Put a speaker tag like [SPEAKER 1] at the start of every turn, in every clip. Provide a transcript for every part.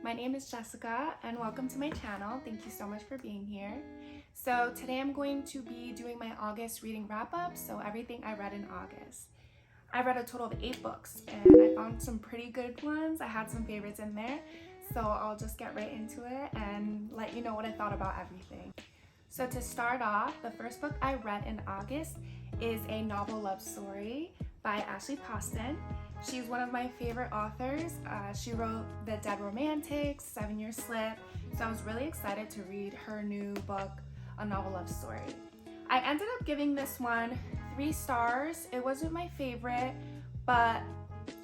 [SPEAKER 1] My name is Jessica and welcome to my channel. Thank you so much for being here. So today I'm going to be doing my August reading wrap-up, so everything I read in August. I read a total of 8 books and I found some pretty good ones. I had some favorites in there, so I'll just get right into it and let you know what I thought about everything. So to start off, the first book I read in August is a novel love story by Ashley Poston. She's one of my favorite authors. She wrote The Dead Romantics, 7-Year Slip, so I was really excited to read her new book, A Novel Love Story. I ended up giving this one 3 stars. It wasn't my favorite, but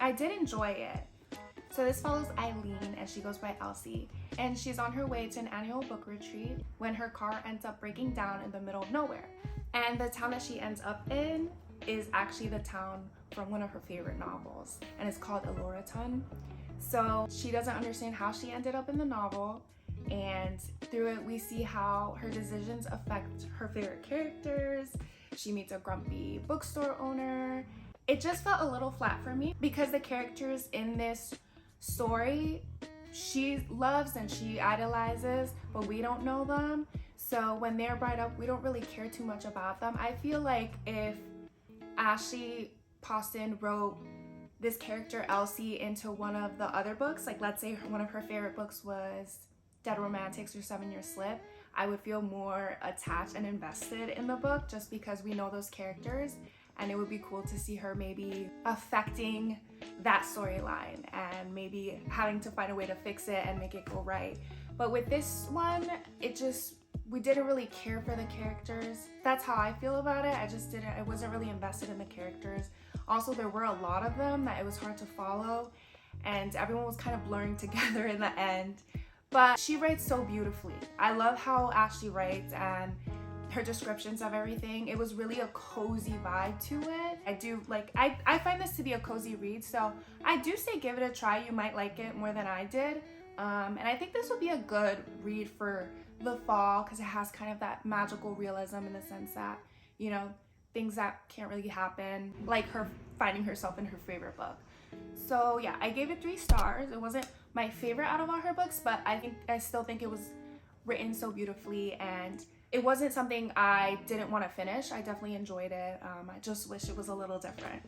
[SPEAKER 1] I did enjoy it. So this follows Eileen, and she goes by Elsie, and she's on her way to an annual book retreat when her car ends up breaking down in the middle of nowhere. And the town that she ends up in is actually the town from one of her favorite novels, and it's called Elloraton. So she doesn't understand how she ended up in the novel, and through it we see how her decisions affect her favorite characters. She meets a grumpy bookstore owner. It just felt a little flat for me because the characters in this story she loves and she idolizes, but we don't know them. So when they're brought up, we don't really care too much about them. I feel like if Ashley Poston wrote this character Elsie into one of the other books, like let's say one of her favorite books was Dead Romantics or 7-Year Slip, I would feel more attached and invested in the book just because we know those characters, and it would be cool to see her maybe affecting that storyline and maybe having to find a way to fix it and make it go right. But with this one, we didn't really care for the characters. That's how I feel about it. I wasn't really invested in the characters. Also, there were a lot of them that it was hard to follow, and everyone was kind of blurring together in the end. But she writes so beautifully. I love how Ashley writes and her descriptions of everything. It was really a cozy vibe to it. I find this to be a cozy read, so I do say give it a try. You might like it more than I did. And I think this would be a good read for the fall because it has kind of that magical realism in the sense that, you know, things that can't really happen, like her finding herself in her favorite book. So yeah, I gave it 3 stars. It wasn't my favorite out of all her books, but I still think it was written so beautifully, and it wasn't something I didn't want to finish. I definitely enjoyed it. I just wish it was a little different.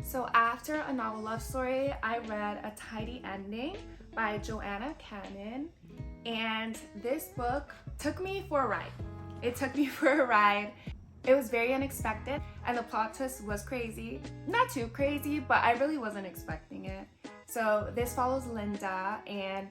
[SPEAKER 1] So after A Novel Love Story, I read A Tidy Ending by Joanna Cannon, and this book took me for a ride. It took me for a ride. It was very unexpected, and the plot twist was crazy. Not too crazy, but I really wasn't expecting it. So this follows Linda, and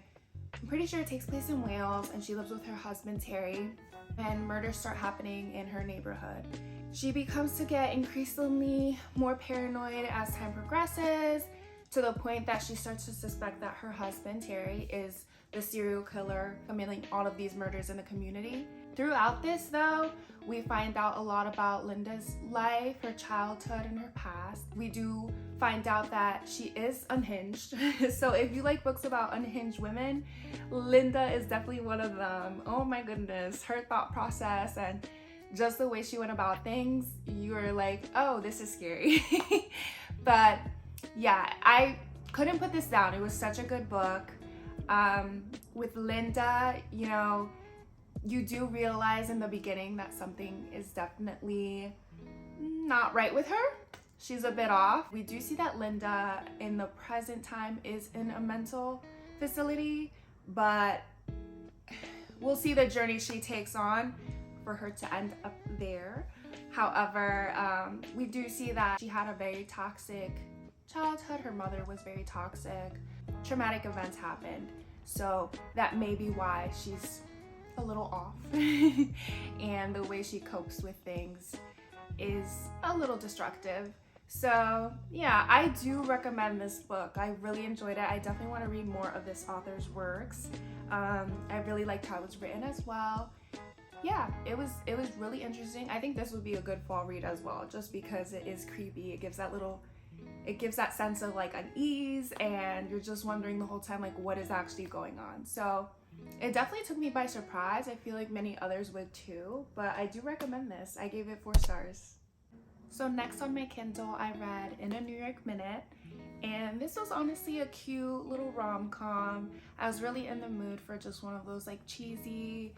[SPEAKER 1] I'm pretty sure it takes place in Wales, and she lives with her husband Terry, and murders start happening in her neighborhood. She becomes to get increasingly more paranoid as time progresses, to the point that she starts to suspect that her husband Terry is the serial killer committing all of these murders in the community. Throughout this though, we find out a lot about Linda's life, her childhood, and her past. We do find out that she is unhinged. So if you like books about unhinged women, Linda is definitely one of them. Oh my goodness, her thought process and just the way she went about things, you're like, oh, this is scary. But yeah, I couldn't put this down. It was such a good book. With Linda, you know, you do realize in the beginning that something is definitely not right with her. She's a bit off. We do see that Linda in the present time is in a mental facility, but we'll see the journey she takes on for her to end up there. However, we do see that she had a very toxic childhood. Her mother was very toxic. Traumatic events happened, so that may be why she's a little off. And the way she copes with things is a little destructive. So yeah, I do recommend this book. I really enjoyed it. I definitely want to read more of this author's works. I really liked how it was written as well. Yeah, it was really interesting. I think this would be a good fall read as well, just because it is creepy. It gives that sense of like unease, and you're just wondering the whole time like what is actually going on. So it definitely took me by surprise. I feel like many others would too, but I do recommend this. I gave it 4 stars. So next on my Kindle, I read In a New York Minute, And this was honestly a cute little rom-com. I was really in the mood for just one of those like cheesy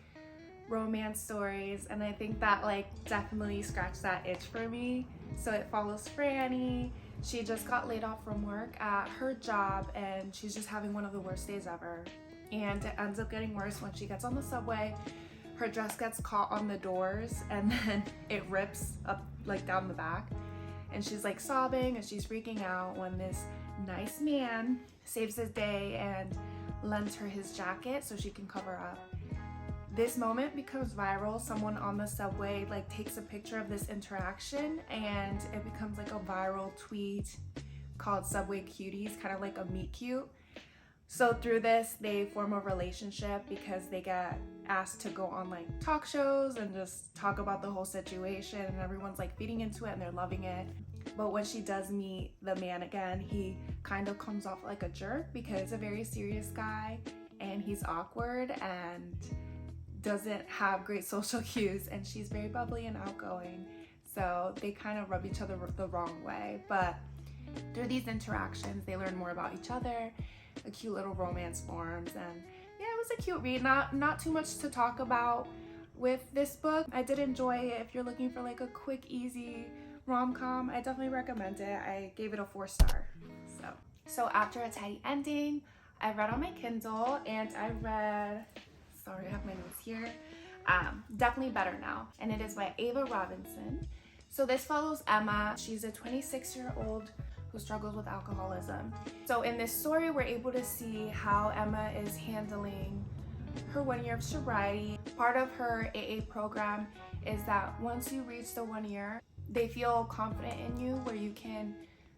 [SPEAKER 1] romance stories, and I think that like definitely scratched that itch for me. So it follows Franny. She just got laid off from work at her job, and she's just having one of the worst days ever. And it ends up getting worse when she gets on the subway. Her dress gets caught on the doors, and then it rips up like down the back. And she's like sobbing and she's freaking out when this nice man saves the day and lends her his jacket so she can cover up. This moment becomes viral. Someone on the subway like takes a picture of this interaction, and it becomes like a viral tweet called Subway Cuties, kind of like a meet cute. So through this, they form a relationship because they get asked to go on like talk shows and just talk about the whole situation, and everyone's like feeding into it and they're loving it. But when she does meet the man again, he kind of comes off like a jerk because he's a very serious guy and he's awkward and doesn't have great social cues, and she's very bubbly and outgoing. So they kind of rub each other the wrong way. But through these interactions, they learn more about each other. A cute little romance forms, and yeah, it was a cute read. Not too much to talk about with this book. I did enjoy it. If you're looking for like a quick, easy rom-com, I definitely recommend it. I gave it a 4-star. So after a tidy ending, I read on my Kindle, and I read, sorry, I have my notes here, Definitely Better Now, and it is by Ava Robinson. So this follows Emma. She's a 26-year-old who struggles with alcoholism. So in this story, we're able to see how Emma is handling her 1 year of sobriety. Part of her AA program is that once you reach the 1 year, they feel confident in you, where you can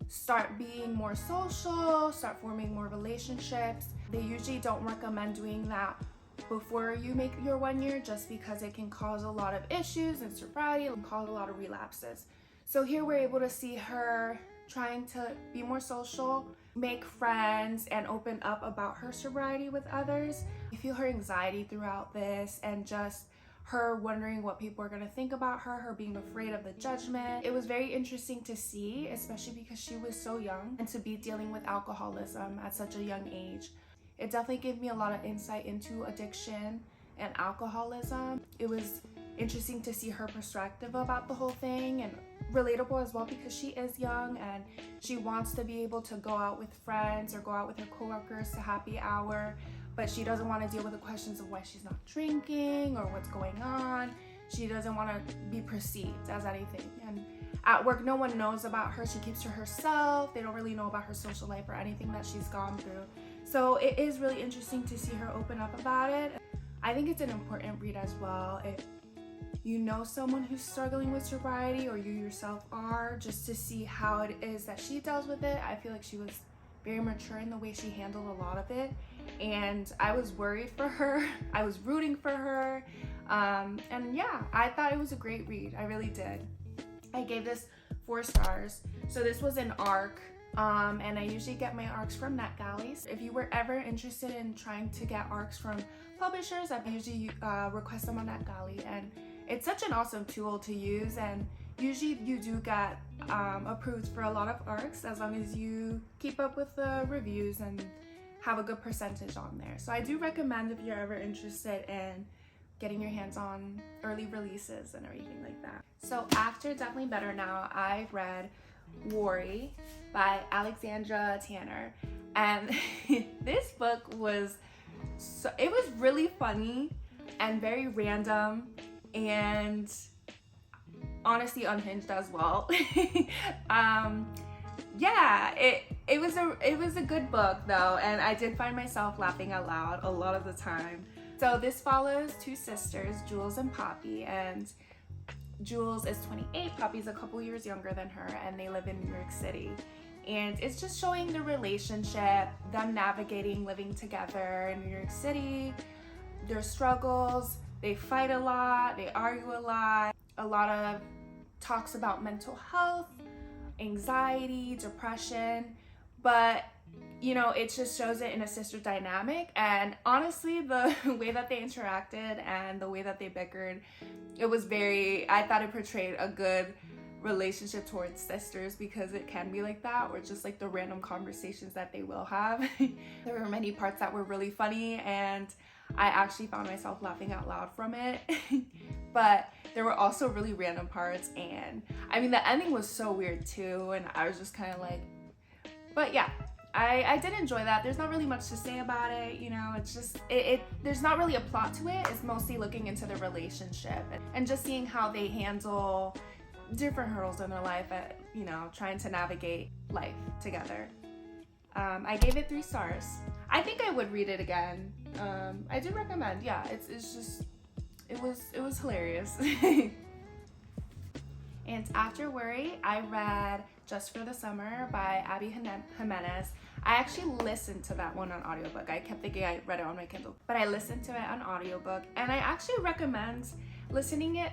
[SPEAKER 1] start being more social, start forming more relationships. They usually don't recommend doing that before you make your 1 year, just because it can cause a lot of issues in sobriety and cause a lot of relapses. So here we're able to see her trying to be more social, make friends, and open up about her sobriety with others. You feel her anxiety throughout this, and just her wondering what people are going to think about her, her being afraid of the judgment. It was very interesting to see, especially because she was so young, and to be dealing with alcoholism at such a young age. It definitely gave me a lot of insight into addiction and alcoholism. It was interesting to see her perspective about the whole thing, and relatable as well, because she is young and she wants to be able to go out with friends or go out with her coworkers to happy hour, but she doesn't want to deal with the questions of why she's not drinking or what's going on. She doesn't want to be perceived as anything, and at work no one knows about her. She keeps to herself. They don't really know about her social life or anything that she's gone through. So it is really interesting to see her open up about it. I think it's an important read as well. If you know someone who's struggling with sobriety, or you yourself are, just to see how it is that she deals with it. I feel like she was very mature in the way she handled a lot of it, and I was worried for her. I was rooting for her, and yeah, I thought it was a great read. I really did. I gave this 4 stars. So this was an ARC, and I usually get my ARCs from NetGalley. If you were ever interested in trying to get ARCs from publishers, I usually request them on NetGalley, and it's such an awesome tool to use, and usually you do get approved for a lot of ARCs as long as you keep up with the reviews and have a good percentage on there. So I do recommend if you're ever interested in getting your hands on early releases and everything like that. So after Definitely Better Now, I read Worry by Alexandra Tanner, and this book was really funny and very random, and honestly unhinged as well. Yeah, it was a good book though, and I did find myself laughing out loud a lot of the time. So this follows 2 sisters, Jules and Poppy, and Jules is 28, Poppy's a couple years younger than her, and they live in New York City. And it's just showing the relationship, them navigating living together in New York City, their struggles. They fight a lot, they argue a lot of talks about mental health, anxiety, depression, but you know, it just shows it in a sister dynamic. And honestly, the way that they interacted and the way that they bickered, I thought it portrayed a good relationship towards sisters, because it can be like that, or just like the random conversations that they will have. There were many parts that were really funny, and I actually found myself laughing out loud from it. But there were also really random parts, and I mean the ending was so weird too, and I was just kind of like, but yeah, I did enjoy that. There's not really much to say about it, you know. It's just there's not really a plot to it. It's mostly looking into the relationship and just seeing how they handle different hurdles in their life, you know, trying to navigate life together. I gave it 3 stars. I think I would read it again. I do recommend. Yeah, it's just it was hilarious. And after Worry, I read Just for the Summer by Abby Jimenez. I actually listened to that one on audiobook. I kept thinking I read it on my Kindle, but I listened to it on audiobook, and I actually recommend listening it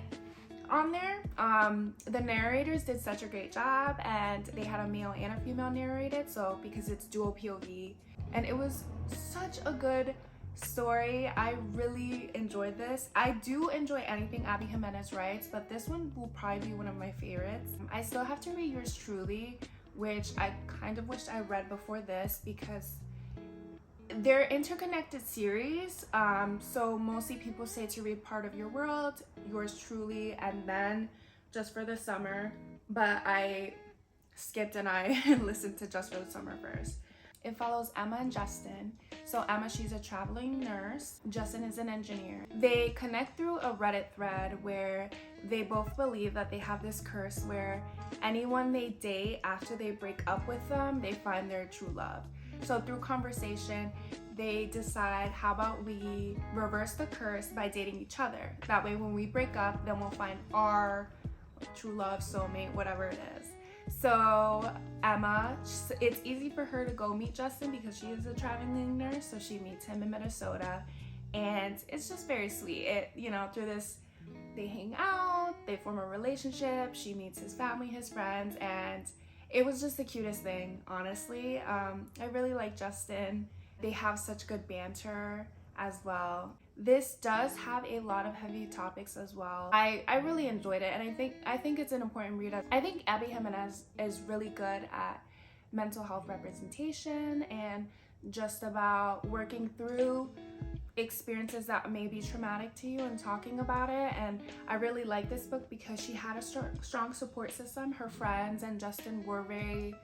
[SPEAKER 1] on there. The narrators did such a great job, and they had a male and a female narrated, so because it's dual POV, and it was such a good story. I really enjoyed this. I do enjoy anything Abby Jimenez writes, but this one will probably be one of my favorites. I still have to read Yours Truly, which I kind of wished I read before this, because they're interconnected series. So mostly people say to read Part of Your World, Yours Truly, and then Just for the Summer, but I skipped and I listened to Just for the Summer first. It follows Emma and Justin. So Emma, she's a traveling nurse. Justin is an engineer. They connect through a Reddit thread where they both believe that they have this curse where anyone they date after they break up with them, they find their true love. So through conversation, they decide, how about we reverse the curse by dating each other? That way when we break up, then we'll find our true love, soulmate, whatever it is. So Emma, it's easy for her to go meet Justin because she is a traveling nurse, so she meets him in Minnesota, and it's just very sweet. You know, through this, they hang out, they form a relationship, she meets his family, his friends, and it was just the cutest thing, honestly. I really like Justin. They have such good banter as well. This does have a lot of heavy topics as well. I really enjoyed it, and I think it's an important read. I think Abby Jimenez is really good at mental health representation and just about working through experiences that may be traumatic to you and talking about it. And I really like this book because she had a strong support system. Her friends and Justin were very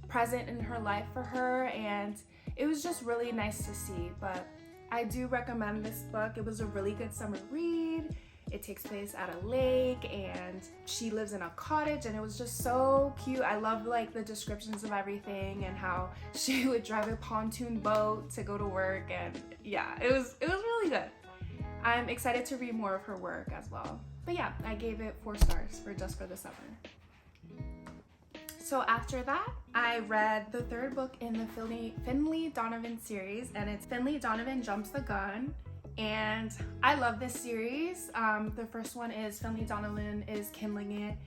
[SPEAKER 1] present in her life for her, and it was just really nice to see. But I do recommend this book. It was a really good summer read. It takes place at a lake, and she lives in a cottage, and it was just so cute. I love like the descriptions of everything and how she would drive a pontoon boat to go to work, and yeah, it was really good. I'm excited to read more of her work as well. But yeah, I gave it 4 stars for Just for the Summer. So after that, I read the 3rd book in the Finley Donovan series, and it's Finley Donovan Jumps the Gun. And I love this series. The first one is Finley Donovan is Kindling It.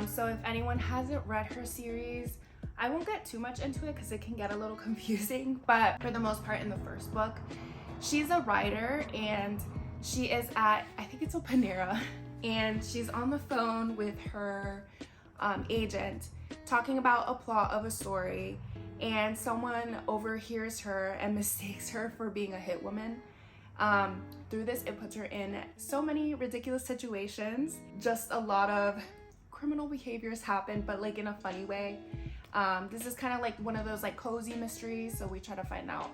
[SPEAKER 1] So if anyone hasn't read her series, I won't get too much into it because it can get a little confusing, but for the most part in the first book, she's a writer, and she is at, I think it's a Panera, and she's on the phone with her agent talking about a plot of a story, and someone overhears her and mistakes her for being a hit woman. Through this, it puts her in so many ridiculous situations. Just a lot of criminal behaviors happen, but like in a funny way. This is kind of like one of those like cozy mysteries, so we try to find out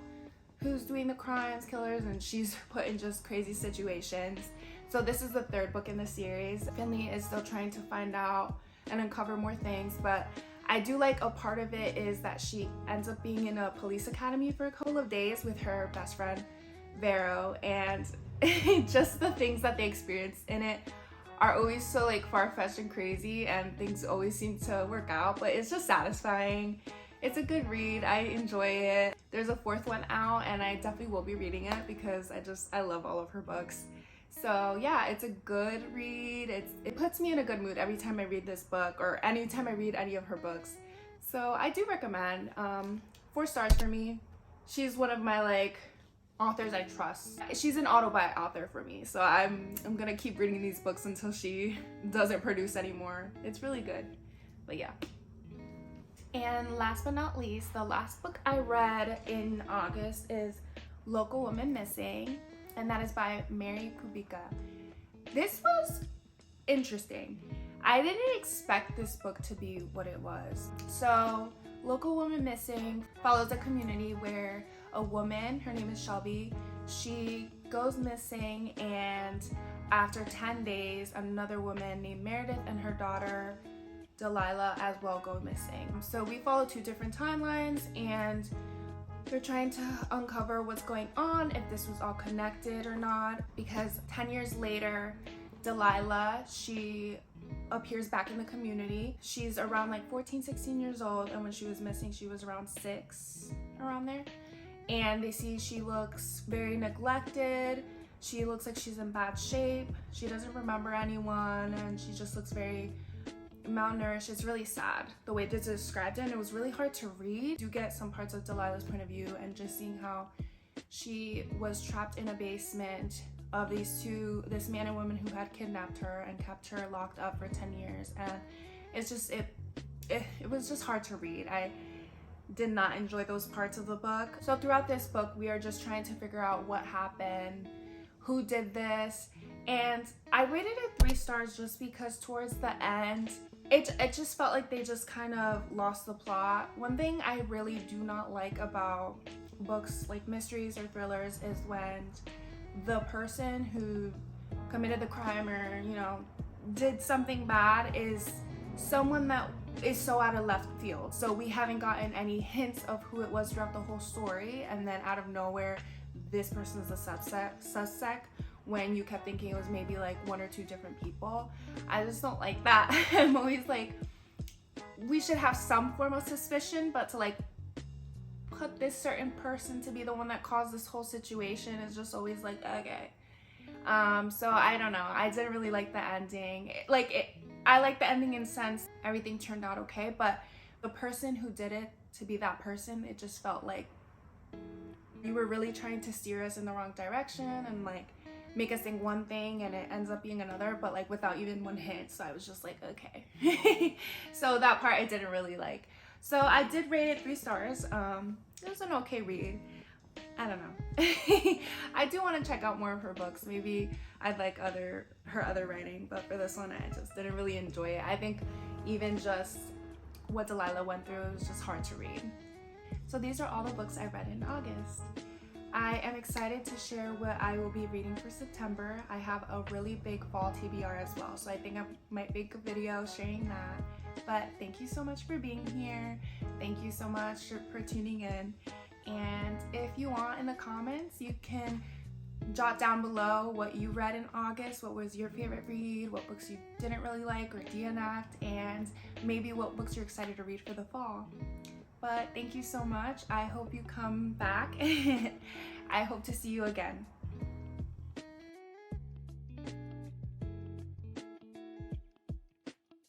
[SPEAKER 1] who's doing the crimes, killers, and she's put in just crazy situations. So this is the 3rd book in the series. Finley is still trying to find out and uncover more things, but I do like a part of it is that she ends up being in a police academy for a couple of days with her best friend Vero, and just the things that they experience in it are always so like far-fetched and crazy, and things always seem to work out, but it's just satisfying. It's a good read. I enjoy it. There's a 4th one out, and I definitely will be reading it because I love all of her books. So yeah, it's a good read. It puts me in a good mood every time I read this book, or anytime I read any of her books. So I do recommend. 4 stars for me. She's one of my like authors I trust. She's an autobi author for me, so I'm gonna keep reading these books until she doesn't produce anymore. It's really good, but yeah. And last but not least, the last book I read in August is Local Woman Missing, and that is by Mary Kubica. This was interesting. I didn't expect this book to be what it was. So, Local Woman Missing follows a community where a woman, her name is Shelby, she goes missing, and after 10 days, another woman named Meredith and her daughter Delilah as well go missing. So we follow two different timelines, and they're trying to uncover what's going on, if this was all connected or not, because 10 years later, Delilah, she appears back in the community. She's around like 14, 16 years old, and when she was missing, she was around 6, around there. And they see she looks very neglected. She looks like she's in bad shape. She doesn't remember anyone, and she just looks very malnourished. It's really sad the way they described it, and it was really hard to read. You get some parts of Delilah's point of view, and just seeing how she was trapped in a basement of this man and woman who had kidnapped her and kept her locked up for 10 years. And it's just, it was just hard to read. I did not enjoy those parts of the book. So throughout this book, we are just trying to figure out what happened, who did this, and I rated it 3 stars just because towards the end, it just felt like they just kind of lost the plot. One thing I really do not like about books like mysteries or thrillers is when the person who committed the crime or, you know, did something bad is someone that is so out of left field. So we haven't gotten any hints of who it was throughout the whole story, and then out of nowhere, this person is a suspect when you kept thinking it was maybe like 1 or 2 different people. I just don't like that. I'm always like, we should have some form of suspicion, but to like put this certain person to be the one that caused this whole situation is just always like, okay. So I don't know. I didn't really like the ending. I like the ending in the sense everything turned out okay, but the person who did it to be that person, it just felt like you were really trying to steer us in the wrong direction and like make us think one thing and it ends up being another, but like without even one hint. So I was just like, okay. So that part I didn't really like. So I did rate it 3 stars. It was an okay read. I don't know. I do want to check out more of her books. Maybe I'd like her other writing, but for this one, I just didn't really enjoy it. I think even just what Delilah went through, it was just hard to read. So these are all the books I read in August. I am excited to share what I will be reading for September. I have a really big fall TBR as well, so I think I might make a video sharing that. But thank you so much for being here. Thank you so much for tuning in. And if you want, in the comments, you can jot down below what you read in August, what was your favorite read, what books you didn't really like or DNF'd, and maybe what books you're excited to read for the fall. But thank you so much. I hope you come back. I hope to see you again.